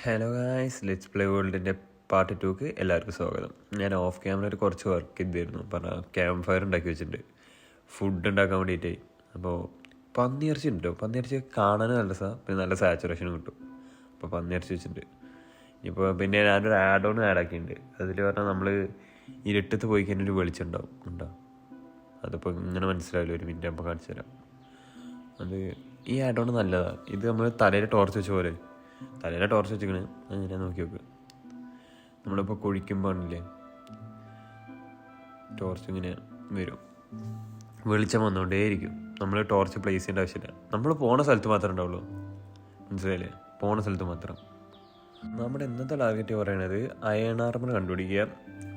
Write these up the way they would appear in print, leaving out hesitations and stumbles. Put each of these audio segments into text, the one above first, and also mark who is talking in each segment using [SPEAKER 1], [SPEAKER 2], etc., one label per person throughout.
[SPEAKER 1] Hello guys, let's play വേൾഡിൻ്റെ part 2ക്ക് എല്ലാവർക്കും സ്വാഗതം. ഞാൻ ഓഫ് ക്യാമറയിൽ കുറച്ച് വർക്ക് ചെയ്തിരുന്നു. പറഞ്ഞാൽ ക്യാമ്പ് ഫയർ ഉണ്ടാക്കി വെച്ചിട്ടുണ്ട് ഫുഡ് ഉണ്ടാക്കാൻ വേണ്ടിയിട്ട്. അപ്പോൾ പന്നിയിറച്ചി ഉണ്ടോ, പന്നിയിറച്ചി കാണാനും നല്ല രസമാണ്, പിന്നെ നല്ല സാച്ചുറേഷനും കിട്ടും. അപ്പോൾ പന്നിയിറച്ചി വെച്ചിട്ടുണ്ട്. ഇപ്പോൾ പിന്നെ ഞാനൊരു ആഡ് ആക്കിയിട്ടുണ്ട്. അതിൽ പറഞ്ഞാൽ നമ്മൾ ഇരുട്ടത്ത് പോയി കഴിഞ്ഞാൽ ഒരു വെളിച്ചം ഉണ്ടോ അതിപ്പോൾ ഇങ്ങനെ മനസ്സിലാവില്ല, ഒരു മിനിറ്റ് അപ്പോൾ കാണിച്ചു തരാം. അത് ഈ ആഡ് നല്ലതാണ്. ഇത് നമ്മൾ തലയിൽ ടോർച്ച് വെച്ച പോലെ, തലയിലെ ടോർച്ച് വെച്ചിക്കണ് അങ്ങനെ നോക്കി നോക്ക്. നമ്മളിപ്പോൾ കുഴിക്കുമ്പോൾ ആണില്ലേ ടോർച്ച് ഇങ്ങനെ വരും, വെളിച്ചം വന്നുകൊണ്ടേയിരിക്കും. നമ്മൾ ടോർച്ച് പ്ലേസ് ചെയ്യേണ്ട ആവശ്യമില്ല. നമ്മൾ പോണ സ്ഥലത്ത് മാത്രമേ ഉണ്ടാവുള്ളൂ, മനസ്സിലായില്ലേ? പോണ സ്ഥലത്ത് മാത്രം. നമ്മുടെ ഇന്നത്തെ ടാർഗറ്റ് പറയണത് അയൺ ആർമർ കണ്ടുപിടിക്കുക,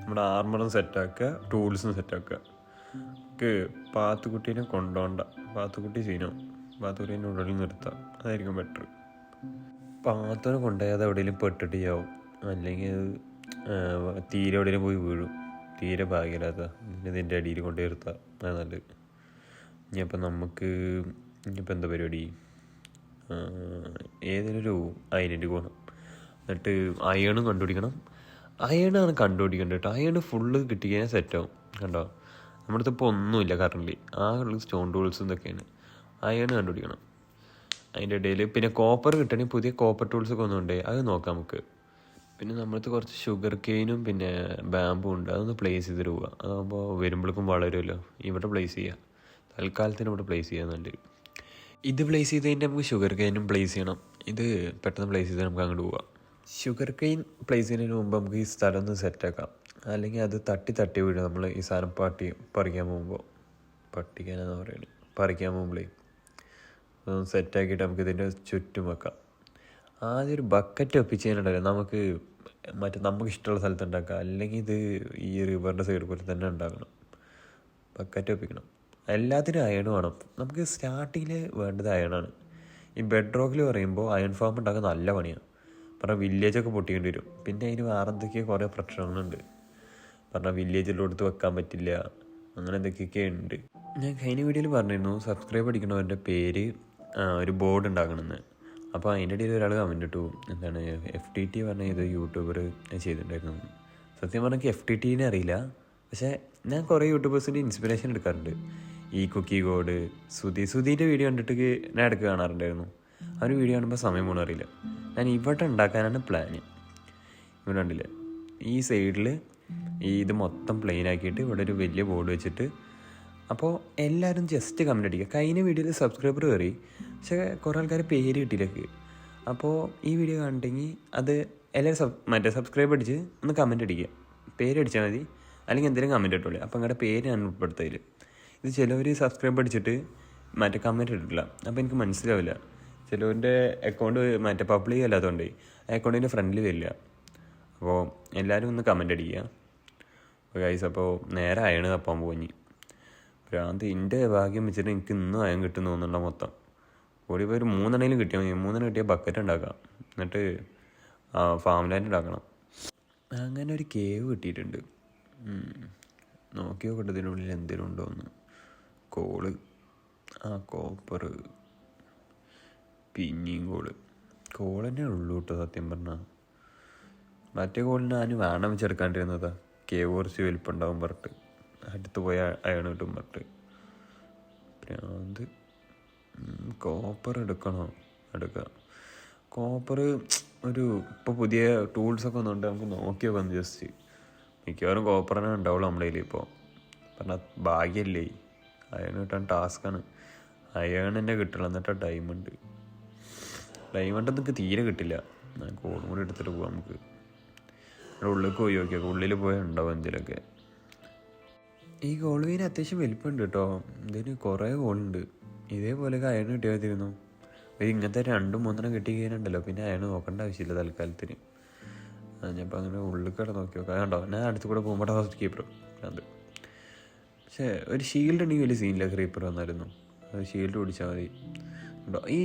[SPEAKER 1] നമ്മുടെ ആർമറും സെറ്റാക്കുക, ടൂൾസും സെറ്റാക്കുക. പാത്തുക്കുട്ടീനെ കൊണ്ടുപോകണ്ട, പാത്തുക്കുട്ടി സീനോ, പാത്തുക്കുട്ടീൻ്റെ ഉള്ളിൽ നിർത്താം, അതായിരിക്കും ബെറ്റർ. പാത്തോനെ കൊണ്ടുപോയാൽ അത് എവിടെയെങ്കിലും പെട്ടിട്ട് ചാവും, അല്ലെങ്കിൽ അത് തീരെ എവിടെയെങ്കിലും പോയി വീഴും. തീരെ ഭാഗ്യമില്ലാത്ത ഇതിൻ്റെ അടിയിൽ കൊണ്ട് നിർത്താം, അത് നല്ലത്. ഇനിയിപ്പോൾ ഇനിയിപ്പോൾ എന്താ പരിപാടി, ഏതെങ്കിലും ഒരു ഐലൻഡ് പോകണം, എന്നിട്ട് അയണും കണ്ടുപിടിക്കണം. അയണാണ് കണ്ടുപിടിക്കേണ്ടത് കേട്ടോ. അയണ് ഫുള്ള് കിട്ടിക്കഴിഞ്ഞാൽ സെറ്റാവും. കണ്ടോ, നമ്മുടെ അടുത്തിപ്പോൾ ഒന്നുമില്ല കറൻ്റ്, ആ ഉള്ളത് സ്റ്റോൺ ടൂൾസ് ഇതൊക്കെയാണ്. അയണ് കണ്ടുപിടിക്കണം. അതിൻ്റെ ഇടയിൽ പിന്നെ കോപ്പർ കിട്ടണമെങ്കിൽ പുതിയ കോപ്പർ ടൂൾസൊക്കെ ഒന്നുണ്ട്, അത് നോക്കാം നമുക്ക്. പിന്നെ നമ്മളടുത്ത് കുറച്ച് ഷുഗർ കെയിനും പിന്നെ ബാമ്പും ഉണ്ട്, അതൊന്ന് പ്ലേസ് ചെയ്തിട്ട് പോവുക. അതാകുമ്പോൾ വരുമ്പോഴേക്കും വളരുമല്ലോ. ഇവിടെ പ്ലേസ് ചെയ്യുക, തൽക്കാലത്തിന് ഇവിടെ പ്ലേസ് ചെയ്യാന്നുണ്ട്. ഇത് പ്ലേസ് ചെയ്ത് കഴിഞ്ഞാൽ നമുക്ക് ഷുഗർ കെയിനും പ്ലേസ് ചെയ്യണം. ഇത് പെട്ടെന്ന് പ്ലേസ് ചെയ്ത് നമുക്ക് അങ്ങോട്ട് പോവാം. ഷുഗർ കെയിൻ പ്ലേസ് ചെയ്യുന്നതിന് മുമ്പ് നമുക്ക് ഈ സ്ഥലം ഒന്ന് സെറ്റാക്കാം, അല്ലെങ്കിൽ അത് തട്ടി വീഴും. നമ്മൾ ഈ സാധനം പറിക്കാൻ പോകുമ്പോൾ, പട്ടിക്കാനാന്ന് പറയുന്നത്, പറിക്കാൻ പോകുമ്പോഴേ സെറ്റാക്കിയിട്ട് നമുക്ക് ഇതിൻ്റെ ചുറ്റും വെക്കാം. ആദ്യം ഒരു ബക്കറ്റ് ഒപ്പിച്ച് കഴിഞ്ഞിട്ടുണ്ടല്ലോ നമുക്ക് നമുക്ക് ഇഷ്ടമുള്ള സ്ഥലത്ത് ഉണ്ടാക്കാം, അല്ലെങ്കിൽ ഇത് ഈ റിവറിൻ്റെ സൈഡ് പോലെ തന്നെ ഉണ്ടാക്കണം. ബക്കറ്റ് ഒപ്പിക്കണം. എല്ലാത്തിനും അയൺ വേണം. നമുക്ക് സ്റ്റാർട്ടിങ്ങിൽ വേണ്ടത് അയണാണ്. ഈ ബെഡ് റോക്കിൽ പറയുമ്പോൾ അയൺ ഫാം ഉണ്ടാക്കാൻ നല്ല പണിയാണ്. പറഞ്ഞാൽ വില്ലേജൊക്കെ പൊട്ടിക്കേണ്ടി വരും. പിന്നെ അതിന് വേറെ എന്തൊക്കെയോ കുറേ പ്രശ്നങ്ങളുണ്ട്. പറഞ്ഞാൽ വില്ലേജിലോടുത്ത് വെക്കാൻ പറ്റില്ല, അങ്ങനെ എന്തൊക്കെയൊക്കെ ഉണ്ട്. ഞാൻ കഴിഞ്ഞ വീഡിയോയിൽ പറഞ്ഞിരുന്നു സബ്സ്ക്രൈബ് അടിക്കണവൻ്റെ പേര് ഒരു ബോർഡ് ഉണ്ടാക്കണമെന്ന്. അപ്പോൾ അതിൻ്റെ ഇടയിൽ ഒരാൾ കമൻറ്റ് ഇട്ടു, എന്താണ് FTT പറഞ്ഞ ഇത് യൂട്യൂബർ ചെയ്തിട്ടുണ്ടായിരുന്നു. സത്യം പറഞ്ഞാൽ FTTനെ അറിയില്ല, പക്ഷേ ഞാൻ കുറേ യൂട്യൂബേഴ്സിൻ്റെ ഇൻസ്പിറേഷൻ എടുക്കാറുണ്ട്. ഈ കുക്കി ഗോഡ്, സുധീൻ്റെ വീഡിയോ കണ്ടിട്ട് ഞാൻ ഇടയ്ക്ക് കാണാറുണ്ടായിരുന്നു. ആ ഒരു വീഡിയോ കാണുമ്പോൾ സമയം പോകണം അറിയില്ല. ഞാൻ ഇവിടെ ഉണ്ടാക്കാനാണ് പ്ലാന്. ഇവിടെ കണ്ടില്ലേ, ഈ സൈഡിൽ ഇത് മൊത്തം പ്ലെയിൻ ആക്കിയിട്ട് ഇവിടെ ഒരു വലിയ ബോർഡ് വെച്ചിട്ട്. അപ്പോൾ എല്ലാവരും ജസ്റ്റ് കമൻറ്റ് അടിക്കുക. കഴിഞ്ഞ വീഡിയോയിൽ സബ്സ്ക്രൈബർ കയറി, പക്ഷേ കുറേ ആൾക്കാർ പേര് കിട്ടിയിലേക്ക്. അപ്പോൾ ഈ വീഡിയോ കണ്ടെങ്കിൽ അത് എല്ലാവരും സബ്സ്ക്രൈബ് അടിച്ച് ഒന്ന് കമൻറ്റ് അടിക്കുക. പേര് അടിച്ചാൽ മതി, അല്ലെങ്കിൽ എന്തെങ്കിലും കമൻറ്റ് ഇട്ടോളൂ. അപ്പോൾ നിങ്ങളുടെ പേര് ഞാൻ ഉൾപ്പെടുത്തതിൽ. ഇത് ചിലവർ സബ്സ്ക്രൈബ് അടിച്ചിട്ട് കമൻറ്റ് ഇട്ടിട്ടില്ല, അപ്പോൾ എനിക്ക് മനസ്സിലാവില്ല. ചിലവരുടെ അക്കൗണ്ട് പബ്ലിക് അല്ലാത്തതുകൊണ്ട് അക്കൗണ്ടിൻ്റെ ഫ്രണ്ടിൽ വരില്ല. അപ്പോൾ എല്ലാവരും ഒന്ന് കമൻറ്റ് അടിക്കുക ഗൈസ്. അപ്പോൾ നേരെ അയണ് തപ്പാൻ പോയി. ഭ്രാന്ത്, എൻ്റെ ഭാഗ്യം വെച്ചിട്ട് എനിക്ക് ഇന്നും അയം കിട്ടുന്നു തോന്നുന്നുണ്ടോ. മൊത്തം കൂടി പോയി ഒരു 3 എണ്ണെങ്കിലും കിട്ടിയാൽ മതി. 3 എണ്ണം കിട്ടിയാൽ ബക്കറ്റ് ഉണ്ടാക്കാം, എന്നിട്ട് ഫാം ലാൻഡ് ഉണ്ടാക്കണം. അങ്ങനെ ഒരു കേവ് കിട്ടിയിട്ടുണ്ട്. നോക്കി നോക്കട്ടെ ഇതിനുള്ളിൽ എന്തെങ്കിലും ഉണ്ടോയെന്ന്. കോള്, കോപ്പർ, പിന്നെയും കോൾ തന്നെ ഉള്ളൂ കേട്ടോ. സത്യം പറഞ്ഞാൽ മറ്റേ കോളിന് ഞാൻ വേണം വെച്ചെടുക്കാണ്ടിരുന്നതാ. കേവ് കുറച്ച് വലിപ്പുണ്ടാവും പറഞ്ഞിട്ട്, അടുത്ത് പോയ അയൺ കിട്ടും പറഞ്ഞിട്ട്. ഭ്രാന്ത്. കോപ്പർ എടുക്കാം. കോപ്പർ ഇപ്പോൾ പുതിയ ടൂൾസൊക്കെ ഒന്നുണ്ട്, നമുക്ക് നോക്കി നോക്കാം ജസ്റ്റ്. മിക്കവാറും കോപ്പർ തന്നെ ഉണ്ടാവുള്ളൂ നമ്മുടെ കയ്യിൽ. ഇപ്പോൾ പറഞ്ഞാൽ ഭാഗ്യമല്ലേ, അയൺ കിട്ടാൻ ടാസ്ക്കാണ്. അയൺ തന്നെ കിട്ടില്ല. എന്നിട്ട് ഡയമണ്ട് എനിക്ക് തീരെ കിട്ടില്ല. കോളും കൂടി എടുത്തിട്ട് പോവാം നമുക്ക്. ഉള്ളിൽ പോയി നോക്കിയാൽ ഉള്ളിൽ പോയാൽ ഉണ്ടാവും എന്തെങ്കിലുമൊക്കെ. ഈ കോൾ വീന് അത്യാവശ്യം വലിപ്പമുണ്ട് കേട്ടോ. ഇതിന് കുറേ കോളുണ്ട്. ഇതേപോലെയൊക്കെ അയൺ കിട്ടിയാൽ മതിയിരുന്നു. ഇങ്ങനത്തെ 2-3 കിട്ടി കഴിഞ്ഞുണ്ടല്ലോ, പിന്നെ അയൺ നോക്കേണ്ട ആവശ്യമില്ല തൽക്കാലത്തിന്. ഞാനിപ്പോൾ അങ്ങനെ ഉള്ളിൽ കിടന്ന് നോക്കി നോക്കാം. കണ്ടോ, ഞാൻ അടുത്ത് കൂടെ പോകുമ്പോൾ ഫസ്റ്റ് കീപ്പറും അത്. പക്ഷേ ഒരു ഷീൽഡ് ഉണ്ടെങ്കിൽ വലിയ സീനില്ല. ക്രീപ്പർ വന്നായിരുന്നു, അത് ഷീൽഡ് പിടിച്ചാൽ മതി. ഉണ്ടോ, ഈ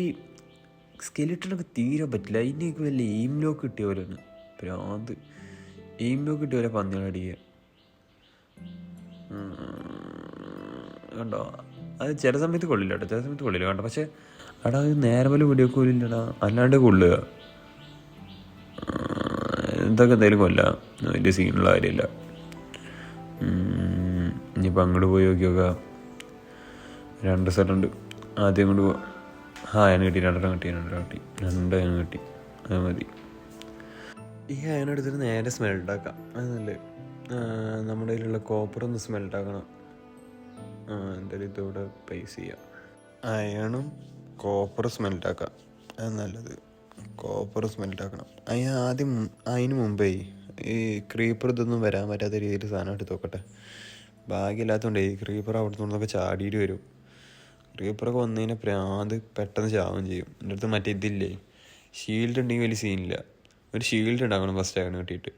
[SPEAKER 1] സ്കെലിട്ടനൊക്കെ തീരെ പറ്റില്ല. ഇതിനൊക്കെ വലിയ എയിം ലോക്ക് കിട്ടിയ പോലെയാണ്. ഭ്രാന്ത്, എയിം ലോക്ക് കിട്ടിയ പോലെ പന്നികളടിക്കുക. കണ്ടോ, അത് ചില സമയത്ത് കൊള്ളില്ല കേട്ടോ, ചില സമയത്ത് കൊള്ളില്ല കണ്ടോ. പക്ഷെ എടാ അത് നേരെ പോലെ വീഡിയോ കൊള്ളില്ലടാ, അല്ലാണ്ട് കൊള്ളുക. ഇതൊക്കെ എന്തായാലും കൊല്ലാം, വലിയ സീനുള്ള കാര്യമില്ല. ഇനിയിപ്പോൾ അങ്ങോട്ട് പോയി നോക്കാം. 2 സ്ഥലമുണ്ട്. ആദ്യം അങ്ങോട്ട് പോവാം. അയൺ കിട്ടി, 2 കിട്ടി. 2 അയൺ കിട്ടി, അത് മതി. ഈ അയൺ എടുത്തിട്ട് നേരെ സ്മെൽട്ടാക്കാം, അത് നല്ലത്. നമ്മുടെ കയ്യിലുള്ള കോപ്പർ ഒന്ന് സ്മെൽട്ടാക്കണം. എന്തായാലും ഇതോടെ പ്ലേസ് ചെയ്യാം. അയണും കോപ്പർ സ്മെൽട്ടാക്കാം, അത് നല്ലത്. കോപ്പർ സ്മെൽട്ടാക്കണം. അതിന് മുമ്പേ ഈ ക്രീപ്പർ ഇതൊന്നും വരാൻ പറ്റാത്ത രീതിയിൽ സാധനം എടുത്ത് നോക്കട്ടെ. ഭാഗ്യമില്ലാത്തതുകൊണ്ട് ഈ ക്രീപ്പർ അവിടെ നിന്നൊക്കെ ചാടിയിട്ട് വരും. ക്രീപ്പറൊക്കെ വന്നു കഴിഞ്ഞാൽ പ്രാന്ത് പെട്ടെന്ന് ചാവുകയും ചെയ്യും. എൻ്റെ അടുത്ത് മറ്റേ ഇതില്ലേ, ഷീൽഡ് ഉണ്ടെങ്കിൽ വലിയ സീനില്ല. ഒരു ഷീൽഡ് ഉണ്ടാക്കണം ഫസ്റ്റ് അയൺ കിട്ടിയിട്ട്.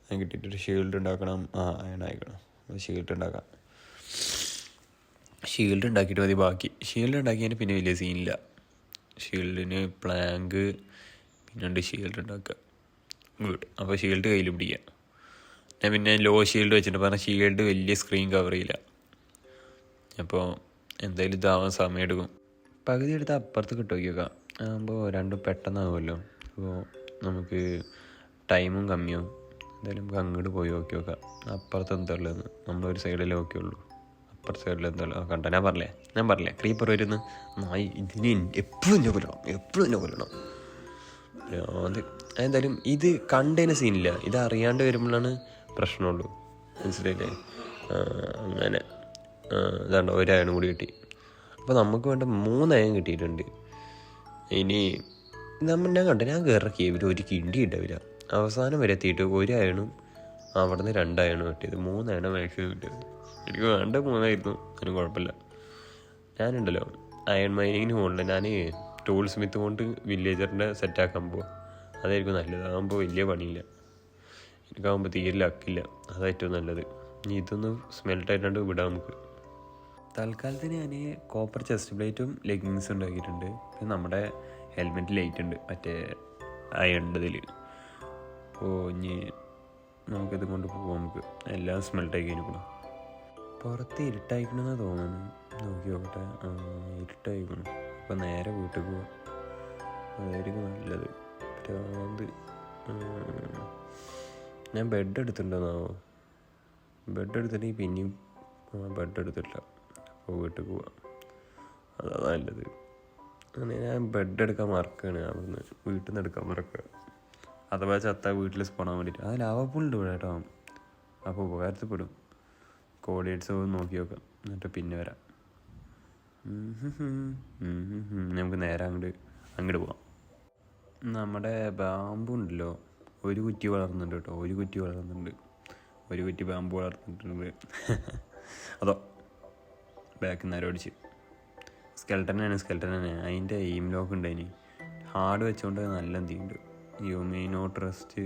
[SPEAKER 1] അത് കിട്ടിയിട്ടൊരു ഷീൽഡ് ഉണ്ടാക്കണം. അയൺ അയക്കണം, ഷീൽഡ് ഉണ്ടാക്കാം. ഷീൽഡ് ഉണ്ടാക്കിയിട്ട് മതി ബാക്കി. ഷീൽഡ് ഉണ്ടാക്കിയതിന് പിന്നെ വലിയ സീനില്ല. ഷീൽഡിന് പ്ലാങ്ക് പിന്നെ ഷീൽഡ് ഉണ്ടാക്കുക. ഗുഡ്. അപ്പോൾ ഷീൽഡ് കയ്യിൽ പിടിക്കുക. ഞാൻ പിന്നെ ലോ ഷീൽഡ് വെച്ചിട്ടുണ്ട്, പറഞ്ഞാൽ ഷീൽഡ് വലിയ സ്ക്രീൻ കവർ ചെയ്യില്ല. അപ്പോൾ എന്തായാലും ഇതാവാൻ സമയം എടുക്കും. പകുതി എടുത്ത് അപ്പുറത്ത് കിട്ടുമൊക്കെ വെക്കാം. ആകുമ്പോൾ രണ്ടും പെട്ടെന്നാകുമല്ലോ. അപ്പോൾ നമുക്ക് ടൈമും കമ്മിയാവും. എന്തായാലും നമുക്ക് അങ്ങോട്ട് പോയി നോക്കി നോക്കാം. അപ്പുറത്ത് എന്താ ഉള്ളതെന്ന്. നമ്മളൊരു സൈഡിലേ നോക്കി ഉള്ളൂ, അപ്പുറത്തെ സൈഡിൽ എന്താ കണ്ടോ. ഞാൻ പറഞ്ഞില്ലേ ക്രീപ്പർ വരുന്നു. ഇതിന് എപ്പോഴും എന്നെ കൊല്ലണം. അത് എന്തായാലും ഇത് കണ്ടതിന് സീനില്ല, ഇത് അറിയാണ്ട് വരുമ്പോഴാണ് പ്രശ്നമുള്ളൂ. മനസ്സിലായില്ലേ? അങ്ങനെ ഇതാണ്ടോ, 1 അയൺ കൂടി കിട്ടി. അപ്പോൾ നമുക്ക് വേണ്ട 3 അയൺ കിട്ടിയിട്ടുണ്ട്. ഇനി ഞാൻ കയറുന്ന കേവിൽ ഒരു കിണ്ടി ഉണ്ടാവില്ല. അവസാനം വരെ എത്തിയിട്ട് 1 അയണും അവിടെ നിന്ന് 2 അയണും കിട്ടിയത്. 3 അയണം മാക്സിമം കിട്ടിയത്. എനിക്ക് വേണ്ട 3 ആയിരുന്നു, അതിന് കുഴപ്പമില്ല. ഞാനുണ്ടല്ലോ അയൺ മൈനിങ്ങിന് പോകണില്ല, ഞാൻ ടൂൾ സ്മിത്ത് കൊണ്ട് വില്ലേജറിൻ്റെ സെറ്റാക്കാൻ പോവാം. അതായിരിക്കും നല്ലത്. അതാകുമ്പോൾ വലിയ പണിയില്ല. എനിക്കാകുമ്പോൾ തീരെ ലക്കില്ല, അതാണ് ഏറ്റവും നല്ലത്. ഇനി ഇതൊന്ന് സ്മെൽട്ടായിട്ടാണ്ട് വിടാം നമുക്ക്. തൽക്കാലത്തിന് ഞാൻ കോപ്പർ ചെസ്റ്റ് പ്ലേറ്റും ലെഗിങ്സും ഉണ്ടാക്കിയിട്ടുണ്ട്. പിന്നെ നമ്മുടെ ഹെൽമെറ്റ് ലൈറ്റ് ഉണ്ട്, മറ്റേ അയണ്ടതിൽ. അപ്പോൾ ഇനി നമുക്കിത് കൊണ്ട് പോകാം. നമുക്ക് എല്ലാം സ്മെൽട്ടായി കഴിഞ്ഞിരിക്കണം. പുറത്ത് ഇരുട്ടായിക്കണമെന്നാണ് തോന്നുന്നു. നോക്കി നോക്കട്ടെ. ഇരുട്ടായിക്കണം. അപ്പോൾ നേരെ വീട്ടിൽ പോവാം, അതായിരിക്കും നല്ലത്. ഭ്രാന്ത്. ഞാൻ ബെഡ് എടുത്തിട്ടുണ്ടെന്നാവോ? ബെഡ് എടുത്തിട്ടുണ്ടെങ്കിൽ പിന്നെയും ബെഡ് എടുത്തിട്ടില്ല. അപ്പോൾ വീട്ടിൽ പോവാം, അതാണ് നല്ലത്. അങ്ങനെ ഞാൻ ബെഡ് എടുക്കാൻ മറക്കുകയാണ്. അവിടുന്ന് വീട്ടിൽ നിന്ന് എടുക്കാൻ മറക്കുക. അഥവാ ചത്ത വീട്ടിൽ സ്പോണാൻ വേണ്ടിയിട്ട്. അത് ലാവപ്പൂളുണ്ട് ഇവിടെ കേട്ടോ. അപ്പോൾ ഉപകാരത്തിൽപ്പെടും. കോർഡിനേറ്റ്സ് നോക്കി നോക്കാം, എന്നിട്ട് പിന്നെ വരാം. നമുക്ക് നേരെ അങ്ങോട്ട് പോവാം. നമ്മുടെ ബാമ്പു ഉണ്ടല്ലോ, ഒരു കുറ്റി വളർന്നുണ്ട് കേട്ടോ. ഒരു കുറ്റി ബാമ്പു വളർന്നിട്ടുണ്ട്. അതോ ബാക്കിൽ നിന്ന് അടിച്ച് സ്കെൽട്ടനാണ്. അതിൻ്റെ എയിം ലോക്ക് ഉണ്ട്. അതിന് ഹാർഡ് വെച്ചുകൊണ്ട് നല്ല എന്തുണ്ട്. യുമീനോ ട്രസ്റ്റ്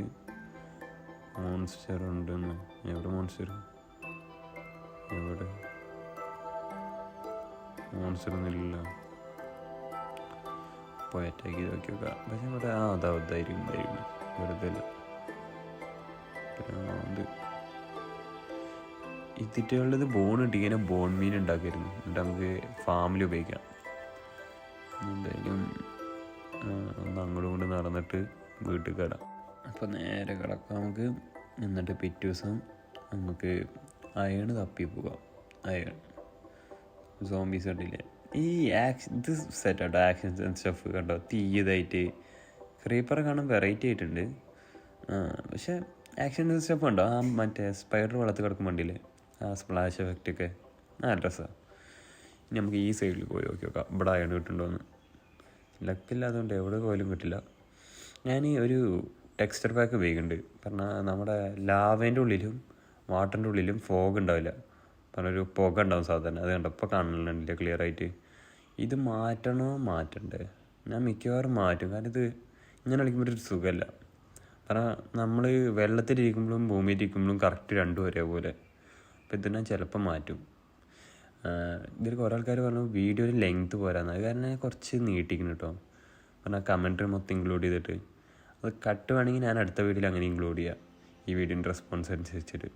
[SPEAKER 1] മോൺസ്റ്റർ ഉണ്ടെന്ന്. എവിടെ മോൺസ്റ്റർ ഒന്നുമില്ലല്ലോ. പോയി അറ്റാക്ക് ചെയ്ത് നോക്കി നോക്കാം. പക്ഷെ ഇവിടെ അതായിരിക്കും വെറുതെ ഇതിട്ടുള്ളത് ബോൺ ഇട്ടിങ്ങനെ ബോൺ മീൻ ഉണ്ടാക്കിയിരുന്നു. എന്നിട്ട് നമുക്ക് ഫാമിൽ ഉപയോഗിക്കാം. എന്തായാലും ഒന്ന് അങ്ങോട്ടും കൊണ്ട് നടന്നിട്ട് വീട്ടിൽ കിടാം. അപ്പോൾ നേരെ കിടക്കാം നമുക്ക്. എന്നിട്ട് പിറ്റേ ദിവസം നമുക്ക് അയൺ തപ്പി പോകാം. അയൺ സോംബീസ് കണ്ടില്ലേ? ഈ ഇത് സെറ്റാട്ടോ, ആക്ഷൻ സ്റ്റഫ് കണ്ടോ. തീയതായിട്ട് ക്രീപ്പറെ കാണാൻ വെറൈറ്റി ആയിട്ടുണ്ട്. പക്ഷെ ആക്ഷൻ സ്റ്റഫ് ഉണ്ടോ. മറ്റേ സ്പൈഡർ വെള്ളത്തിൽ കിടക്കും വണ്ടിയില്ലേ, സ്പ്ലാഷ് എഫക്റ്റൊക്കെ നല്ല രസമാണ്. ഇനി നമുക്ക് ഈ സൈഡിൽ പോയി നോക്കാം ഇവിടെ അയൺ കിട്ടുന്നുണ്ടോയെന്ന്. ലക്കില്ലാത്തതുകൊണ്ട് എവിടെ പോയാലും കിട്ടില്ല. ഞാൻ ഒരു ടെക്സ്ചർ പാക്ക് ഉപയോഗിക്കുന്നുണ്ട്. പറഞ്ഞാൽ നമ്മുടെ ലാവേൻ്റെ ഉള്ളിലും വാട്ടറിൻ്റെ ഉള്ളിലും ഫോഗ് ഉണ്ടാവില്ല. പറഞ്ഞൊരു പുക ഉണ്ടാവും സാധാരണ. അത് കണ്ടോ, ഇപ്പോൾ കാണുന്നില്ല ക്ലിയർ ആയിട്ട്. ഇത് മാറ്റണ്ടേ? ഞാൻ മിക്കവാറും മാറ്റും. കാരണം ഇത് ഇങ്ങനെ കളിക്കുമ്പോൾ ഒരു സുഖമല്ല. കാരണം നമ്മൾ വെള്ളത്തിലിരിക്കുമ്പോഴും ഭൂമിയിലിരിക്കുമ്പോഴും കറക്റ്റ് രണ്ടും ഒരേപോലെ. അപ്പോൾ ഇത് ഞാൻ ചിലപ്പോൾ മാറ്റും. ഇതിൽ കുറേ ആൾക്കാർ പറഞ്ഞു വീഡിയോയിൽ ലെങ്ത്ത് പോരാന്ന്. അത് കാരണം കുറച്ച് നീട്ടിക്കണം കേട്ടോ. പറഞ്ഞാൽ കമൻട്രി മൊത്തം ഇൻക്ലൂഡ് ചെയ്തിട്ട് അത് കട്ട് വേണമെങ്കിൽ ഞാൻ അടുത്ത വീഡിയോയിൽ അങ്ങനെ ഇൻക്ലൂഡ് ചെയ്യാം, ഈ വീഡിയോൻ്റെ റെസ്പോൺസ് അനുസരിച്ചിട്ട്.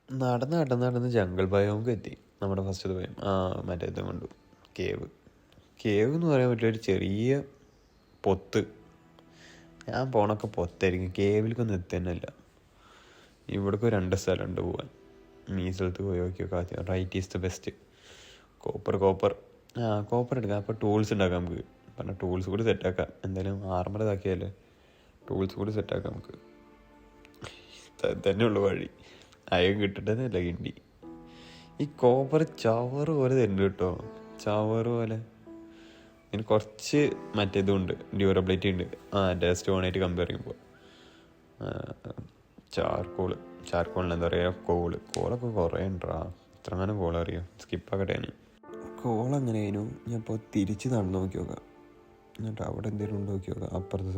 [SPEAKER 1] നടന്ന് ജംഗിൾ ബയോമുക്ക് എത്തി. നമ്മുടെ ഫസ്റ്റ് ഭയം മറ്റേ ഇതും കണ്ടു. കേവ് എന്ന് പറയാൻ പറ്റില്ല, ഒരു ചെറിയ പൊത്ത്. ഞാൻ പോണൊക്കെ പൊത്തായിരിക്കും, കേവിലേക്കൊന്നും എത്തുന്നല്ല. ഇവിടേക്ക് 2 സ്ഥലമുണ്ട് പോകാൻ. ഈ സ്ഥലത്ത് പോയി നോക്കിയൊക്കെ ആദ്യം. Right is the best. Copper copper എടുക്കാം. അപ്പോൾ ടൂൾസ് ഉണ്ടാക്കാം നമുക്ക്. പറഞ്ഞാൽ ടൂൾസ് കൂടി സെറ്റാക്കാം. എന്തായാലും ആർമർ ഇതാക്കിയാലേ ടൂൾസ് കൂടി സെറ്റാക്കാം നമുക്ക്. തന്നെയുള്ളു വഴി. അയം കിട്ടേണ്ടതല്ല കിണ്ടി. ഈ കോപ്പർ ചവറ് പോലെ തരുന്നുണ്ട് കേട്ടോ, ചവറ് പോലെ. ഇതിന് കുറച്ച് മറ്റേതുണ്ട്, ഡ്യൂറബിലിറ്റി ഉണ്ട്. സ്റ്റോണായിട്ട് കമ്പയർ ചെയ്യുമ്പോൾ. ചാർക്കോളിന് എന്താ പറയുക, കോളൊക്കെ കുറേ ഉണ്ടാ. ഇത്രങ്ങാനും കോൾ അറിയാം, സ്കിപ്പാക്കട്ടെ. കോളെങ്ങനെ ആയിരുന്നു ഞാൻ ഇപ്പോൾ തിരിച്ച് നടന്ന് നോക്കി നോക്കാം. എന്നിട്ട് അവിടെ എന്തെങ്കിലും ഉണ്ടോ നോക്കി നോക്കാം. അപ്പുറത്തെ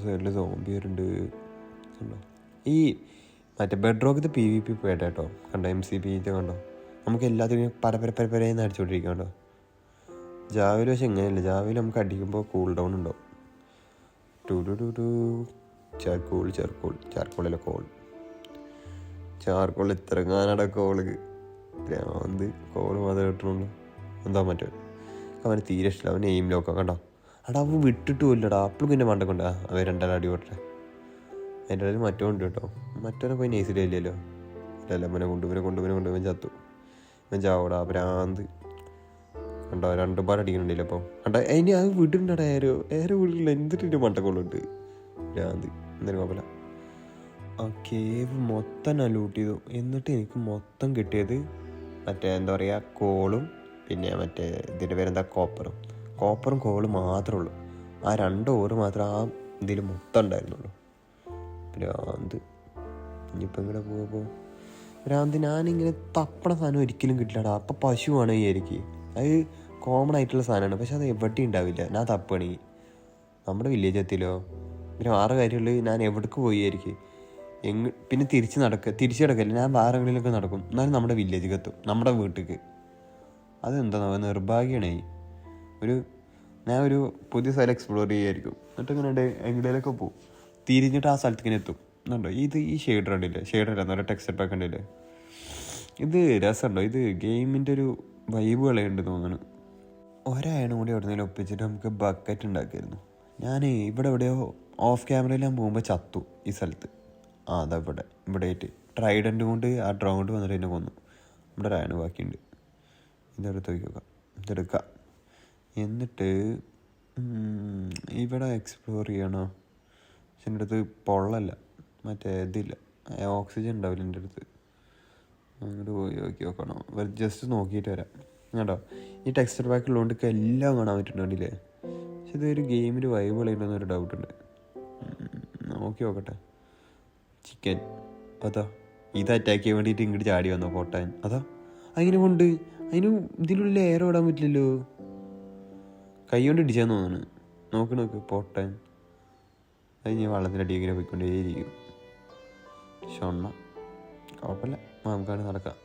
[SPEAKER 1] സൈഡിൽ സോംബി വരുന്നുണ്ട്. കണ്ടോ ഈ മറ്റേ ബെഡ്റോക്കത്തെ PvP പോയിട്ട് കേട്ടോ. കണ്ടോ MCP കണ്ടോ. നമുക്ക് എല്ലാത്തിനും പരപ്പരന്ന് അടിച്ചുകൊണ്ടിരിക്കുക കേട്ടോ. ജാവയിൽ പക്ഷെ എങ്ങനെയല്ല, ജാവയിൽ നമുക്ക് അടിക്കുമ്പോൾ കൂൾ ഡൗൺ ഉണ്ടാവും. ചാർക്കോൾ ഇത്രങ്ങാനട കോള് ഭ്രാന്ത്. കോള് മാത്രമേ കിട്ടണുള്ളൂ. എന്താ മറ്റേ അവന് തീരെ ഇഷ്ടമില്ല. അവൻ എയിം ലോക്കാ കണ്ടോ. അവൻ വിട്ടിട്ട് പോയില്ലടാ. അപ്പോഴും പിന്നെ മണ്ടക്കൊണ്ടാ അവൻ 2 അടി പോട്ടെ. അതിൻ്റെ ഇടയിൽ മറ്റോണ്ട് കേട്ടോ. മറ്റവനെ പോയി നേസിലില്ലല്ലോ. അല്ല ഇവനെ കൊണ്ടുവൻ ചത്തു. ഇവൻ ചാവടാ ഭ്രാന്ത് കണ്ടോ. 2 പാട് അടിക്കണുണ്ടല്ലോ അപ്പം. കണ്ടോ അതിന് അത് വിടുന്നുണ്ടാ. ഏറെ വീടില്ല. എന്തിട്ട് മണ്ടക്കോളുണ്ട് ഭ്രാന്ത്. എന്തായാലും കുഴപ്പമില്ല. ആ കേവ് മൊത്തം ഞാൻ ലൂട്ട് ചെയ്തു. എന്നിട്ട് എനിക്ക് മൊത്തം കിട്ടിയത് മറ്റേ എന്താ പറയുക, കോളും പിന്നെ മറ്റേ ഇതിൻ്റെ പേരെന്താ, കോപ്പറും കോളും മാത്രമേ ഉള്ളൂ. ആ 2 ഓറ് മാത്രമേ ആ ഇതിൽ മൊത്തം ഉണ്ടായിരുന്നുള്ളൂ. ഭ്രാന്ത്. ഇനിയിപ്പോൾ ഇങ്ങനെ പോകുമ്പോൾ ഭ്രാന്ത്. ഞാനിങ്ങനെ തപ്പണ സാധനം ഒരിക്കലും കിട്ടില്ലടാ. അപ്പം പശുവാണ് വിചാരിക്കുക. അത് കോമൺ ആയിട്ടുള്ള സാധനമാണ്, പക്ഷെ അത് എവിടെ ഉണ്ടാവില്ല. ഞാൻ തപ്പണി നമ്മുടെ വില്ലേജ് എത്തിയില്ലോ. പിന്നെ 6 കാര്യമുള്ളൂ. ഞാൻ എവിടേക്ക് പോയിരിക്കും. പിന്നെ തിരിച്ച് നടക്കില്ല. ഞാൻ വേറെ എവിടെയെങ്കിലൊക്കെ നടക്കും, എന്നാലും നമ്മുടെ വില്ലേജിൽ എത്തും, നമ്മുടെ വീട്ടിലേക്ക്. അതെന്താ നിർഭാഗ്യമാണ്. ഞാൻ ഒരു പുതിയ സ്ഥലം എക്സ്പ്ലോർ ചെയ്യായിരിക്കും. എന്നിട്ട് ഇങ്ങനെ എങ്ങനെയൊക്കെ പോകും, തിരിഞ്ഞിട്ട് ആ സ്ഥലത്തേക്ക് എത്തും. എന്നുണ്ടോ ഈ ഷെയ്ഡർ ഉണ്ടല്ലേ, ഷെയ്ഡർ ടെക്സ്ചർ പാക്ക് ഉണ്ടല്ലേ, ഇത് രസമുണ്ടോ. ഇത് ഗെയിമിൻ്റെ ഒരു വൈബ് കളയുണ്ട് തോന്നുന്നു. ഒരായണം കൂടി എവിടെയെങ്കിലും ഒപ്പിച്ചിട്ട് നമുക്ക് ബക്കറ്റ് ഉണ്ടാക്കിയായിരുന്നു. ഞാൻ ഇവിടെ എവിടെയോ ഓഫ് ക്യാമറയിൽ ഞാൻ പോകുമ്പോൾ ചത്തു ഈ സ്ഥലത്ത്. അതാ ഇവിടെ ആയിട്ട് ട്രൈഡൻ്റ് കൊണ്ട് ആ ഡ്രൗണ്ട് വന്നിട്ട് എന്നെ കൊന്നു. നമ്മുടെ ഒരായണം ബാക്കിയുണ്ട്. ഇതെടുക്കാം. എന്നിട്ട് ഇവിടെ എക്സ്പ്ലോർ ചെയ്യണോ. പക്ഷെ എൻ്റെ അടുത്ത് പൊള്ളല്ല, മറ്റേ ഇതില്ല, ഓക്സിജൻ ഉണ്ടാവില്ല എൻ്റെ അടുത്ത്. അങ്ങോട്ട് പോയി നോക്കണം. ജസ്റ്റ് നോക്കിയിട്ട് വരാം കേട്ടോ. ഈ ടെക്സ്ചർ പാക്ക് ഉള്ളതുകൊണ്ട് എല്ലാം കാണാൻ പറ്റുന്നുണ്ടല്ലേ. പക്ഷെ ഇതൊരു ഗെയിമിൽ വൈബ് കളയുന്നൊരു ഡൗട്ടുണ്ട്. നോക്കി നോക്കട്ടെ. ചിക്കൻ അതാ ഇത് അറ്റാക്ക് ചെയ്യാൻ വേണ്ടിയിട്ട് ഇങ്ങോട്ട് ചാടി വന്നോ പൊട്ടാൻ. അതാ അങ്ങനെ കൊണ്ട് അതിന് ഇതിലുള്ള എയർ ഇടാൻ പറ്റില്ലല്ലോ. കൈ കൊണ്ട് ഇടിച്ചാന്ന് തോന്നുന്നു. നോക്ക് പൊട്ടാൻ. അത് ഞാൻ വള്ളത്തിൻ്റെ അടി ഇങ്ങനെ പോയിക്കൊണ്ടേയിരിക്കും. ഷൊണ്ണ കുഴപ്പമില്ല, നമുക്കാണ് നടക്കാം.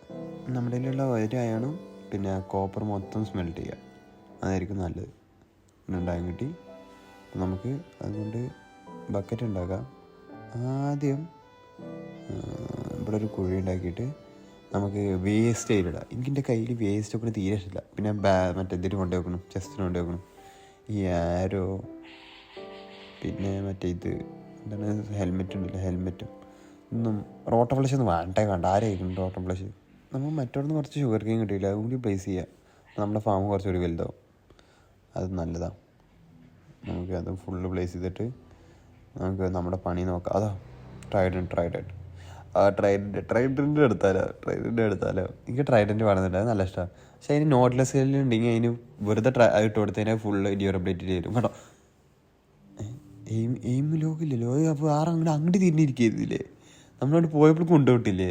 [SPEAKER 1] നമ്മുടെ കയ്യിലുള്ള ഒരായാലും പിന്നെ കോപ്പർ മൊത്തം സ്മെൽറ്റ് ചെയ്യുക, അതായിരിക്കും നല്ലത്. ഉണ്ടാകാൻ കിട്ടി. നമുക്ക് അതുകൊണ്ട് ബക്കറ്റ് ഉണ്ടാക്കാം. ആദ്യം ഇവിടെ ഒരു കുഴി ഉണ്ടാക്കിയിട്ട് നമുക്ക് വേസ്റ്റ് അതിലിടാം. എനിക്കെൻ്റെ കയ്യിൽ വേസ്റ്റ് ഒക്കെ തീരെ ഇഷ്ടമില്ല. പിന്നെ മറ്റേ ഇതിന് കൊണ്ടു വെക്കണം, ചെസ്റ്റിന് കൊണ്ടു വെക്കണം. ഈ ആരോ പിന്നെ മറ്റേ ഇത് എന്താണ്, ഹെൽമെറ്റ് ഉണ്ടല്ലോ, ഹെൽമെറ്റും ഒന്നും റോട്ട ഫ്ലഷ് ഒന്നും വേണ്ട. ആരായിരിക്കും റോട്ട ഫ്ലഷ്. നമുക്ക് മറ്റോടന്ന് കുറച്ച് ഷുഗർ കെയിൻ കിട്ടിയില്ല, അതും കൂടി പ്ലേസ് ചെയ്യാം. നമ്മുടെ ഫാം കുറച്ചുകൂടി വലുതാവും, അത് നല്ലതാണ്. നമുക്ക് അത് ഫുള്ള് പ്ലേസ് ചെയ്തിട്ട് നമുക്ക് നമ്മുടെ പണി നോക്കാം. അതാ ട്രൈഡൻറ്റ് എടുത്താലോ. എനിക്ക് ട്രൈഡൻറ്റ് വേണമെന്നുണ്ട്, അത് നല്ല ഇഷ്ടമാണ്. പക്ഷെ അതിന് നോട്ട്ലെസ് ഉണ്ടെങ്കിൽ അതിന് വെറുതെ ഇട്ട് കൊടുത്തതിനെ ഫുള്ള് ഡ്യൂറബിലിറ്റി തരും കേട്ടോ. എയിം ലോക്കില്ലല്ലോ. അപ്പോൾ അങ്ങോട്ട് തിരിഞ്ഞിരിക്കുന്നില്ലേ, നമ്മളോട് പോയപ്പോൾ കൊണ്ടുപോയിട്ടില്ലേ.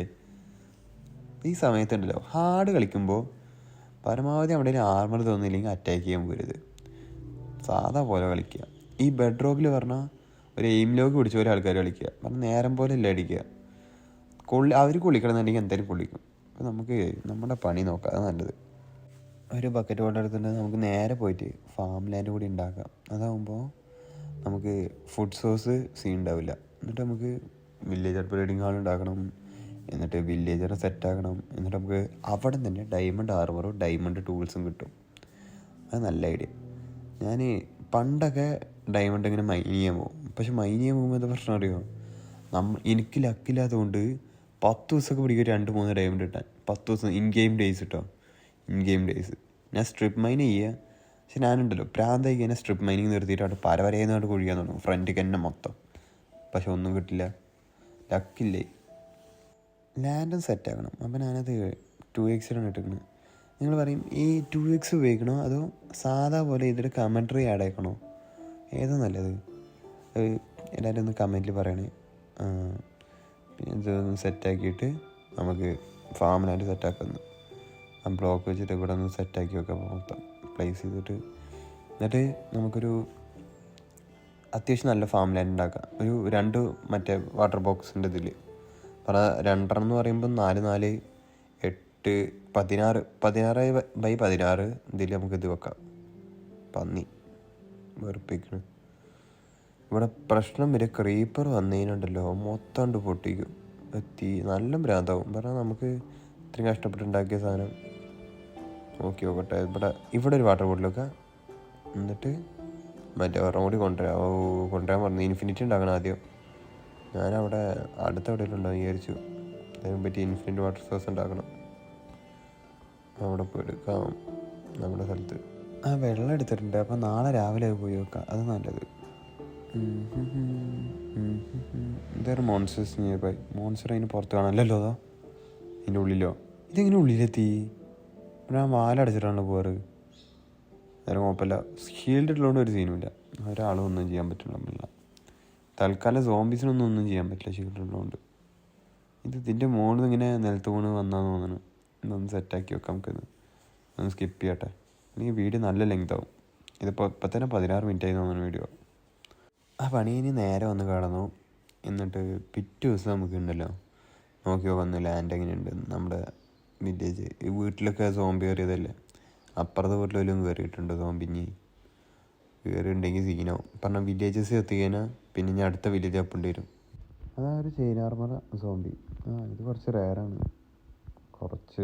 [SPEAKER 1] ഈ സമയത്തുണ്ടല്ലോ ഹാർഡ് കളിക്കുമ്പോൾ പരമാവധി അവിടെ ആർമർ തോന്നിയില്ലെങ്കിൽ അറ്റാക്ക് ചെയ്യാൻ പോരുത്, സാധാ പോലെ കളിക്കുക. ഈ ബെഡ് റോക്കിൽ പറഞ്ഞാൽ ഒരു എയിം ലോക്ക് പിടിച്ച പോലെ ആൾക്കാർ കളിക്കുക, പറഞ്ഞാൽ നേരം പോലെ അല്ല അടിക്കുക. അവർ കുളിക്കണമെന്നുണ്ടെങ്കിൽ എന്തായാലും കുളിക്കും. അപ്പോൾ നമുക്ക് നമ്മുടെ പണി നോക്കാം, അത് നല്ലത്. ഒരു ബക്കറ്റ് കൊണ്ട് എടുത്തിട്ടുണ്ടെങ്കിൽ നമുക്ക് നേരെ പോയിട്ട് ഫാം ലാൻഡ് കൂടി ഉണ്ടാക്കാം. അതാകുമ്പോൾ നമുക്ക് ഫുഡ് സോഴ്സ് സീൻ ഉണ്ടാവില്ല. എന്നിട്ട് നമുക്ക് വില്ലേജർ ബ്രീഡിങ് ഹാൾ ഉണ്ടാക്കണം, എന്നിട്ട് വില്ലേജറെ സെറ്റാക്കണം. എന്നിട്ട് നമുക്ക് അവിടെ തന്നെ ഡയമണ്ട് ആർമറും ഡയമണ്ട് ടൂൾസും കിട്ടും. അത് നല്ല ഐഡിയ. ഞാൻ പണ്ടൊക്കെ ഡയമണ്ട് ഇങ്ങനെ മൈൻ ചെയ്യാൻ പോകും. പക്ഷെ മൈൻ ചെയ്യാൻ പോകുമ്പോൾ എന്താ പ്രശ്നം അറിയുമോ, എനിക്ക് ലക്കില്ലാത്തതുകൊണ്ട് 10 ദിവസമൊക്കെ പിടിക്കും 2-3 ഡയമണ്ട് കിട്ടാൻ. 10 ദിവസം ഇൻ ഗെയിം ഡേയ്സ് കേട്ടോ, ഇൻ ഗെയിം ഡേയ്സ്. ഞാൻ സ്ട്രിപ്പ് മൈൻ ചെയ്യുക, പക്ഷെ ഞാനുണ്ടല്ലോ പ്രാന്തായി കഴിഞ്ഞാൽ സ്ട്രിപ്പ് മൈനിങ് നിർത്തിയിട്ട് അവിടെ പരവരയെന്നായിട്ട് കുഴിക്കാൻ തുടങ്ങും, ഫ്രണ്ടിക്ക് തന്നെ മൊത്തം. പക്ഷെ ഒന്നും കിട്ടില്ല, ലക്കില്ലേ. ലാൻഡും സെറ്റാക്കണം. അപ്പം ഞാനത് 2x ഇട്ടിരിക്കുന്നത്. നിങ്ങൾ പറയും ഈ 2x ഉപയോഗിക്കണോ അതോ സാധാ പോലെ ഇതിൽ കമൻട്രി ആഡ് ആക്കണോ, ഏതാ നല്ലത്? എല്ലാവരും ഒന്ന് കമൻറ്റിൽ പറയണേ. പിന്നെ ഇതൊന്ന് സെറ്റാക്കിയിട്ട് നമുക്ക് ഫാമിലായിട്ട് സെറ്റാക്കുന്നു. ആ ബ്ലോക്ക് വെച്ചിട്ട് ഇവിടെ ഒന്ന് സെറ്റാക്കി വെക്കാം, മൊത്തം പ്ലേസ് ചെയ്തിട്ട്. എന്നിട്ട് നമുക്കൊരു അത്യാവശ്യം നല്ല ഫാം ലാൻഡ് ഉണ്ടാക്കാം. ഒരു 2 മറ്റേ വാട്ടർ ബോക്സിൻ്റെ ഇതിൽ പറഞ്ഞാൽ 2 എന്ന് പറയുമ്പോൾ 4, 8, 16 16x16 ഇതിൽ നമുക്കിത് വെക്കാം. പന്നി വെറുപ്പിക്കണം. ഇവിടെ പ്രശ്നം വരെ ക്രീപ്പർ വന്നതിനുണ്ടല്ലോ മൊത്തം കൊണ്ട് പൊട്ടിക്കും, നല്ല ഭ്രാന്താവും. പറഞ്ഞാൽ നമുക്ക് ഇത്രയും കഷ്ടപ്പെട്ടുണ്ടാക്കിയ സാധനം നോക്കി നോക്കട്ടെ. ഇവിടെ ഒരു വാട്ടർ ബോട്ടിൽ വെക്കാം. എന്നിട്ട് മറ്റേ ഒരെണ്ണം കൂടി കൊണ്ടുവരാൻ പറഞ്ഞു. ഇൻഫിനിറ്റി ഉണ്ടാക്കണം ആദ്യം. ഞാനവിടെ അടുത്ത എവിടെയെങ്കിലും ഉണ്ടാവും വിചാരിച്ചു. അതിനെ പറ്റി ഇൻഫിനിറ്റ് വാട്ടർ സോഴ്സ് ഉണ്ടാക്കണം. അവിടെ പോയി എടുക്കാം നമ്മുടെ സ്ഥലത്ത്. ആ വെള്ളം എടുത്തിട്ടുണ്ട്. അപ്പം നാളെ രാവിലെ പോയി വെക്കാം, അത് നല്ലത്. ഇതൊരു മോൺസ്റ്റേഴ്സ് നിയർ ബൈ. മോൺസ്റ്റർ അതിന് പുറത്ത് കാണാമല്ലോ, അതാ അതിൻ്റെ ഉള്ളിലോ. ഇതെങ്ങനെ ഉള്ളിലെത്തി? ഞാൻ വാലടച്ചിട്ടാണ് പോവാറ്. നേരെ കുഴപ്പമില്ല, ഷീൽഡ് ഉള്ളതുകൊണ്ട് ഒരു സീനുമില്ല. ഒരാളും ഒന്നും ചെയ്യാൻ പറ്റില്ല. തൽക്കാലം സോംബീസിനൊന്നും ചെയ്യാൻ പറ്റില്ല ഷീൽഡ് ഉള്ളതുകൊണ്ട്. ഇതിൻ്റെ മുകളിൽ ഇങ്ങനെ നിലത്ത് വീണ് വന്നാന്ന് തോന്നുന്നു. ഇതൊന്ന് സെറ്റാക്കി വെക്കാം, നമുക്കിത് ഒന്ന് സ്കിപ്പ് ചെയ്യട്ടെ, അല്ലെങ്കിൽ വീഡിയോ നല്ല ലെങ്ത് ആവും. ഇതിപ്പോൾ ഇപ്പം തന്നെ 16 മിനിറ്റ് ആയി തോന്നുന്നു വീഡിയോ. ആ പണി ഇനി നേരെ വന്ന് കിടന്നു. എന്നിട്ട് പിറ്റേ ദിവസം നമുക്ക് ഉണ്ടല്ലോ നോക്കി വന്ന് ലാൻഡ് എങ്ങനെയുണ്ട് നമ്മുടെ വില്ലേജ്. ഈ വീട്ടിലൊക്കെ സോംബി കയറിയതല്ലേ, അപ്പുറത്തെ വീട്ടിലും കയറിയിട്ടുണ്ട് സോംബിഞ്ഞ്. കയറിയിട്ടുണ്ടെങ്കിൽ സീനാവും. പറഞ്ഞാൽ വില്ലേജസ് എത്തിക്കഴിഞ്ഞാൽ പിന്നെ ഞാൻ അടുത്ത വില്ലേജ് അപ്പേണ്ടി വരും. അതാ ഒരു ചെയിനാർമറ സോംബി. ഇത് കുറച്ച് റെയറാണ്, കുറച്ച്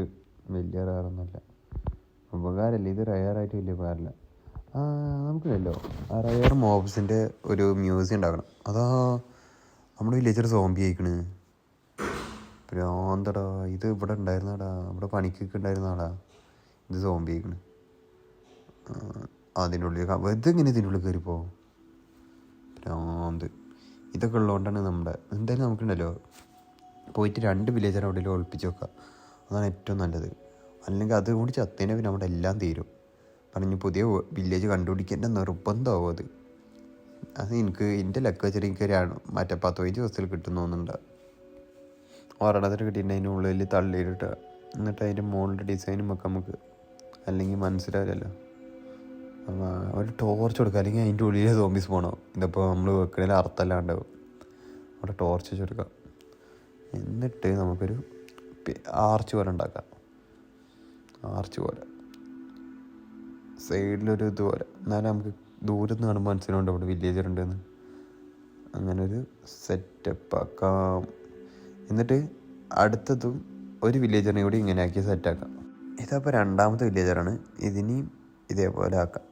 [SPEAKER 1] വലിയ റെയറൊന്നുമല്ല. ഉപകാരമല്ല ഇത്, റെയറായിട്ട് വലിയ ഉപകാരമില്ല. നമുക്കില്ലല്ലോ ആ റെയർ മോബ്സിൻ്റെ ഒരു മ്യൂസിയം ഉണ്ടാക്കണം. അതാ നമ്മുടെ വില്ലേജർ സോംബി ആയിക്കണ്. ഭ്രാന്തടാ, ഇത് ഇവിടെ ഉണ്ടായിരുന്നാടാ, നമ്മുടെ പണിക്കൊക്കെ ഉണ്ടായിരുന്നാടാ. ഇത് സോംബി ആയിക്കണ്. അതിൻ്റെ ഉള്ളിൽ ഇതെങ്ങനെ ഇതിൻ്റെ ഉള്ളിൽ കയറിപ്പോ ഭ്രാന്ത്. ഇതൊക്കെ ഉള്ളതുകൊണ്ടാണ് നമ്മുടെ എന്തായാലും നമുക്കുണ്ടല്ലോ പോയിട്ട് 2 വില്ലേജർ എവിടെയെങ്കിലും ഒളിപ്പിച്ച് വെക്കുക, അതാണ് ഏറ്റവും നല്ലത്. അല്ലെങ്കിൽ അതുകൊണ്ട് ചത്തേനെ പിന്നെ നമ്മുടെ എല്ലാം തീരും. പറഞ്ഞ് പുതിയ വില്ലേജ് കണ്ടുപിടിക്കേണ്ട നിർബന്ധമാവും അത്. എനിക്ക് എൻ്റെ ലക്ക് വെച്ചിട്ട് എനിക്ക് മറ്റേ 15 ദിവസത്തിൽ കിട്ടും തോന്നുന്നുണ്ട്. ഒരെണ്ണത്തിന് കിട്ടിയിട്ട് അതിൻ്റെ ഉള്ളിൽ തള്ളിയിട്ടിട്ട് എന്നിട്ട് അതിൻ്റെ മുകളിൻ്റെ ഡിസൈനും ഒക്കെ നമുക്ക് അല്ലെങ്കിൽ മനസ്സിലാവില്ലല്ലോ. ഒരു ടോർച്ച് കൊടുക്കുക, അല്ലെങ്കിൽ അതിൻ്റെ ഉള്ളിൽ സോംബീസ് പോകണം. ഇതിപ്പോൾ നമ്മൾ വെക്കണേൽ അർത്ഥമല്ലാണ്ടാവും. അവിടെ ടോർച്ച് വെച്ച് കൊടുക്കുക. എന്നിട്ട് നമുക്കൊരു ആർച്ച് പോലെ ഉണ്ടാക്കാം. ആർച്ച് പോലെ സൈഡിലൊരു ഇതുപോലെ, എന്നാലും നമുക്ക് ദൂരത്ത് നിന്ന് കാണുമ്പോൾ മനസ്സിലുണ്ട് അവിടെ വില്ലേജർ ഉണ്ടെന്ന്. അങ്ങനെ ഒരു സെറ്റപ്പ് ആക്കാം. എന്നിട്ട് അടുത്തതും ഒരു വില്ലേജറിനെ കൂടി ഇങ്ങനെ ആക്കി സെറ്റാക്കാം. ഇതപ്പോൾ 2ാമത്തെ വില്ലേജറാണ്. ഇതിനെയും ഇതേപോലെ ആക്കാം.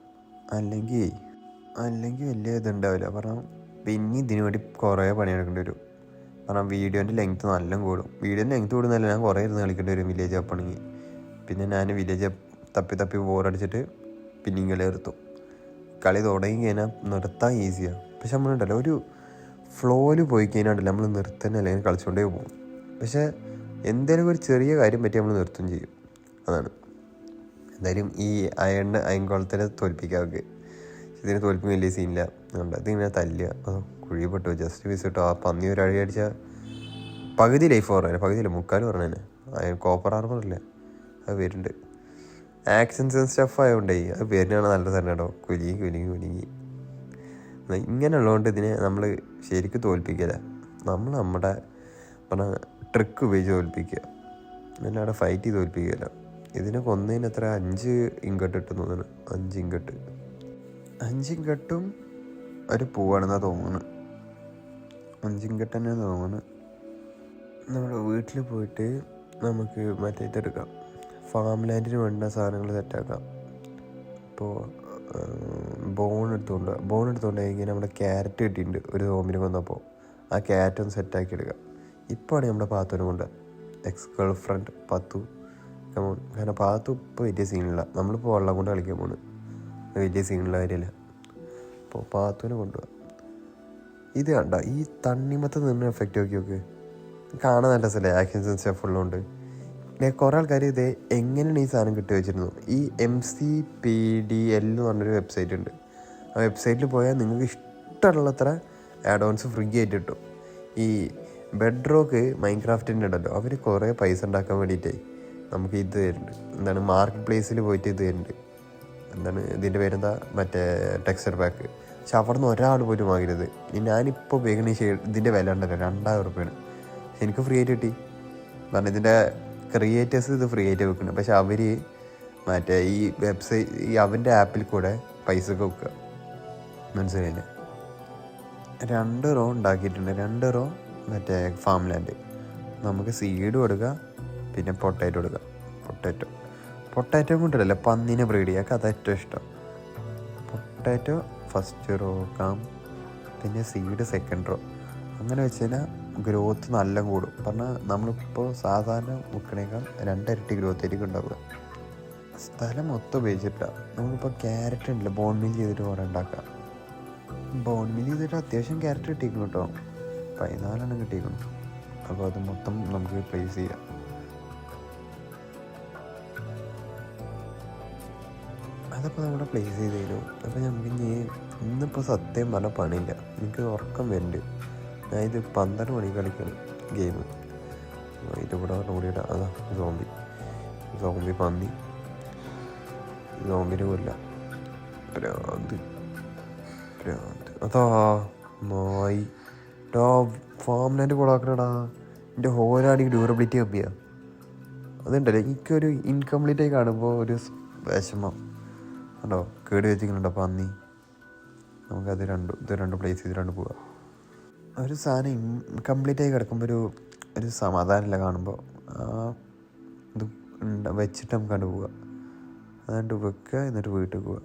[SPEAKER 1] അല്ലെങ്കിൽ വലിയ ഇതുണ്ടാവില്ല. പറഞ്ഞാൽ പിന്നെ ഇതിനു വേണ്ടി കുറേ പണിയെടുക്കേണ്ടി വരും. കാരണം വീഡിയോൻ്റെ ലെങ്ത്ത് നല്ല കൂടും. വീഡിയോൻ്റെ ലെങ്ത്ത് കൂടുന്നല്ല, ഞാൻ കുറേ ഇരുന്ന് കളിക്കേണ്ടി വരും വില്ലേജ് ആപ്പാണെങ്കിൽ. പിന്നെ ഞാൻ വില്ലേജ് തപ്പി ബോറടിച്ചിട്ട് പിന്നെയും കളി നിർത്തും. കളി തുടങ്ങി കഴിഞ്ഞാൽ നിർത്താൻ ഈസിയാണ്. പക്ഷെ നമ്മളുണ്ടല്ലോ ഒരു ഫ്ലോയിൽ പോയി കഴിഞ്ഞാൽ നമ്മൾ നിർത്തുന്ന അല്ലെങ്കിൽ കളിച്ചുകൊണ്ടേ പോകും. പക്ഷേ എന്തെങ്കിലും ഒരു ചെറിയ കാര്യം പറ്റി നമ്മൾ നിർത്തും ചെയ്യും. അതാണ് എന്തായാലും ഈ അയൻകോളത്തിനെ തോൽപ്പിക്കാതെ ഇതിനെ തോൽപ്പിക്കാൻ വലിയ സീനില്ല. അതുകൊണ്ട് അതിങ്ങനെ തല്ലുക, കുഴിപ്പെട്ടു ജസ്റ്റ് വിസിട്ടോ. ആ പന്നി ഒരു അടി അടിച്ചാൽ പകുതി ലൈഫ് പറഞ്ഞേ, പകുതിയില്ല 3/4 പറഞ്ഞേനെ. കോപ്പർ ആർമറില്ല, അത് വരുന്നുണ്ട്. ആക്ഷൻസ് ആൻഡ് സ്റ്റഫ് ആയതുകൊണ്ടേ അത് വരുന്നതാണ് നല്ല തന്നെ കേട്ടോ. കുലുങ്ങി ഇങ്ങനെയുള്ളതുകൊണ്ട് ഇതിനെ നമ്മൾ ശരിക്കും തോൽപ്പിക്കില്ല. നമ്മുടെ പറഞ്ഞാൽ ട്രിക്ക് ഉപയോഗിച്ച് തോൽപ്പിക്കുക, അല്ലാതെ ഫൈറ്റ് ചെയ്ത് തോൽപ്പിക്കുകയില്ല. ഇതിനെ കൊന്നതിന് എത്ര 5 ഇങ്കട്ട് ഇട്ടെന്ന് തോന്നുന്നു. 5 ഇങ്കട്ടും ഒരു പൂവാണെന്നാണ് തോന്നുന്നു. 5 ഇങ്കട്ട് തന്നെ തോന്നുന്നു. നമ്മുടെ വീട്ടിൽ പോയിട്ട് നമുക്ക് മറ്റേ ഇതെടുക്കാം, ഫാം ലാൻഡിന് വേണ്ട സാധനങ്ങൾ സെറ്റാക്കാം. ഇപ്പോൾ
[SPEAKER 2] ബോൺ എടുത്തുകൊണ്ട് ഇങ്ങനെ നമ്മുടെ ക്യാരറ്റ് കിട്ടിയിട്ടുണ്ട് ഒരു സോമ്പിന് വന്നപ്പോൾ. ആ ക്യാരറ്റ് ഒന്ന് സെറ്റാക്കി എടുക്കുക. ഇപ്പോഴാണ് നമ്മുടെ പാത്തുവിനെ കൊണ്ട് എക്സ് ഗേൾ ഫ്രണ്ട് പാത്തു കമോൺ. കാരണം പാത്തു ഇപ്പോൾ വലിയ സീനില്ല, നമ്മളിപ്പോൾ വെള്ളം കൊണ്ട് കളിക്കാൻ പോണ്, വലിയ സീനുള്ള കാര്യമില്ല. അപ്പോൾ പാത്തുവിനെ കൊണ്ടുപോകാം. ഇത് കണ്ട ഈ തണ്ണിമത്ത് നിന്ന് എഫക്റ്റ് നോക്കി കാണാൻ നല്ല രസമല്ലേ, ആക്ഷൻസും സ്റ്റഫ് ഉള്ളതുകൊണ്ട്. കുറേ ആൾക്കാർ ഇത് എങ്ങനെയാണ് ഈ സാധനം കിട്ടി വെച്ചിരുന്നു. ഈ MCPDL എന്ന് പറഞ്ഞൊരു വെബ്സൈറ്റ് ഉണ്ട്. ആ വെബ്സൈറ്റിൽ പോയാൽ നിങ്ങൾക്ക് ഇഷ്ടമുള്ളത്ര ആഡ് ഓൺസ് ഫ്രീ ആയിട്ട് കിട്ടും. ഈ ബെഡ്റോക്ക് മൈൻക്രാഫ്റ്റിൻ്റെ ഉണ്ടല്ലോ, അവർ കുറേ പൈസ ഉണ്ടാക്കാൻ വേണ്ടിയിട്ടേ നമുക്ക് ഇത് തരുന്നുണ്ട്. എന്താണ് മാർക്കറ്റ് പ്ലേസിൽ പോയിട്ട് ഇത് തരുന്നുണ്ട്. എന്താണ് ഇതിൻ്റെ പേരെന്താ, മറ്റേ ടെക്സ്ചർ പാക്ക്. പക്ഷെ അവിടെ നിന്ന് ഒരാൾ പോലും വാങ്ങരുത്. ഞാനിപ്പോൾ ഉപയോഗിക്കുന്ന ഇതിൻ്റെ വില ഉണ്ടല്ലോ 2000 റുപ്യാണ്. എനിക്ക് ഫ്രീ ആയിട്ട് കിട്ടി. കാരണം ഇതിൻ്റെ ക്രിയേറ്റേഴ്സ് ഇത് ഫ്രീ ആയിട്ട് വെക്കുന്നുണ്ട്. പക്ഷെ അവർ മറ്റേ ഈ വെബ്സൈറ്റ് ഈ അവൻ്റെ ആപ്പിൽ കൂടെ പൈസ ഒക്കെ വെക്കുക, മനസ്സിലായില്ലേ. 2 റോ ഉണ്ടാക്കിയിട്ടുണ്ട്. 2 റോ മറ്റേ ഫാം ലാൻഡ്. നമുക്ക് സീഡ് കൊടുക്കുക, പിന്നെ പൊട്ടാറ്റോ കൊടുക്കുക. പൊട്ടാറ്റോ കൊണ്ടല്ലേ പന്നീനെ ബ്രീഡ് ചെയ്യുക, അത് ഏറ്റവും ഇഷ്ടം. പൊട്ടാറ്റോ ഫസ്റ്റ് റോ വെക്കാം, പിന്നെ സീഡ് സെക്കൻഡ് റോ. അങ്ങനെ വെച്ച് കഴിഞ്ഞാൽ ഗ്രോത്ത് നല്ല കൂടും. പറഞ്ഞാൽ നമ്മളിപ്പോൾ സാധാരണ വെക്കണേക്കാൾ 2 ഇരട്ടി ഗ്രോത്ത് ആയിരിക്കും ഉണ്ടാവുക. സ്ഥലം മൊത്തം ഉപയോഗിച്ചിട്ടില്ല. നമ്മളിപ്പോൾ ക്യാരറ്റ് ഉണ്ടല്ലോ, ബോൺ മിൽ ചെയ്തിട്ട് കുറേ ഉണ്ടാക്കാം. ബോൺ മിൽ ചെയ്തിട്ട് അത്യാവശ്യം ക്യാരറ്റ് കിട്ടിയിരിക്കണം കേട്ടോ, 14 കിട്ടിയിരിക്കണം. അപ്പോൾ അത് മൊത്തം നമുക്ക് പ്ലേസ് ചെയ്യാം. അതപ്പോൾ നമ്മുടെ പ്ലേസ് ചെയ്ത് തരും. അപ്പോൾ നമുക്ക് ഇന്നിപ്പോൾ സത്യം പറഞ്ഞാൽ പണിയില്ല, എനിക്ക് ഉറക്കം വരുന്നുണ്ട്. ഞാൻ ഇത് 12 മണിക്ക് കളിക്കണം ഗെയിം. ഇതിവിടെ ഓടിയിടാം. അതാ സോംബി പന്നി, സോംബിനെ കൊല്ല. ഭ്രാന്ത് അതാ നായി ഫാം ലാൻഡ് കൊളാക്കണടാ. എൻ്റെ ഹോരാണെങ്കിൽ ഡ്യൂറബിലിറ്റി കമ്മിയാണ്. അതുണ്ടല്ലോ എനിക്കൊരു ഇൻകംപ്ലീറ്റ് ആയി കാണുമ്പോൾ ഒരു വിഷമം ഉണ്ടോ, കേട് വെച്ചിട്ടുണ്ടോ പന്നി. നമുക്കത് ഇത് രണ്ട് പ്ലേസ് ചെയ്ത് പോവാം. ഒരു സാധനം ഇൻകംപ്ലീറ്റ് ആയി കിടക്കുമ്പോൾ ഒരു സമാധാനമില്ല കാണുമ്പോൾ. ഇത് വെച്ചിട്ട് നമുക്ക് കണ്ടു പോവുക, അതുകൊണ്ട് വെക്കുക, എന്നിട്ട് വീട്ടിൽ പോവുക.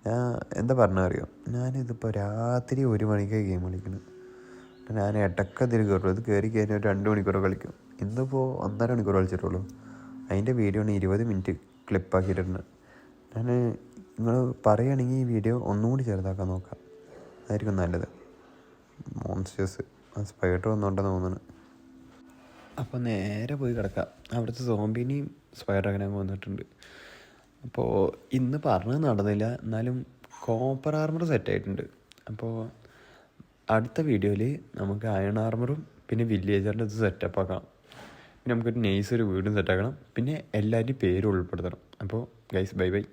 [SPEAKER 2] ഞാൻ എന്താ പറഞ്ഞാൽ അറിയോ, ഞാനിതിപ്പോൾ രാത്രി 1 മണിക്കാണ് ഗെയിം കളിക്കുന്നത്. ഞാൻ ഇടയ്ക്ക് അതിൽ കയറുള്ളൂ. ഇത് കയറി കഴിഞ്ഞാൽ ഒരു 2 മണിക്കൂർ കളിക്കും. ഇന്നിപ്പോൾ 1.5 മണിക്കൂർ കളിച്ചിട്ടുള്ളൂ. അതിൻ്റെ വീഡിയോ 20 മിനിറ്റ് ക്ലിപ്പാക്കിയിട്ടുണ്ട്. ഞാൻ നിങ്ങൾ പറയുകയാണെങ്കിൽ ഈ വീഡിയോ ഒന്നുകൂടി ചെറുതാക്കാൻ നോക്കാം, അതായിരിക്കും നല്ലത്. മോൺസ്റ്റേഴ്സ് സ്പൈഡർ വന്നുകൊണ്ടെന്ന് തോന്നുന്നു. അപ്പോൾ നേരെ പോയി കിടക്കാം. അവിടുത്തെ സോംബിനെയും സ്പൈഡർ വന്നിട്ടുണ്ട്. അപ്പോൾ ഇന്ന് പറഞ്ഞത് നടന്നില്ല, എന്നാലും കോപ്പർ ആർമർ സെറ്റായിട്ടുണ്ട്. അപ്പോൾ അടുത്ത വീഡിയോയിൽ നമുക്ക് അയൺ ആർമറും പിന്നെ വില്ലേജറിൻ്റെ ഇത് സെറ്റപ്പ് ആക്കാം. പിന്നെ നമുക്കൊരു നൈസ് ഒരു വീടും സെറ്റാക്കണം. പിന്നെ എല്ലാവരുടെയും പേരും ഉൾപ്പെടുത്തണം. അപ്പോൾ ഗൈസ് ബൈ.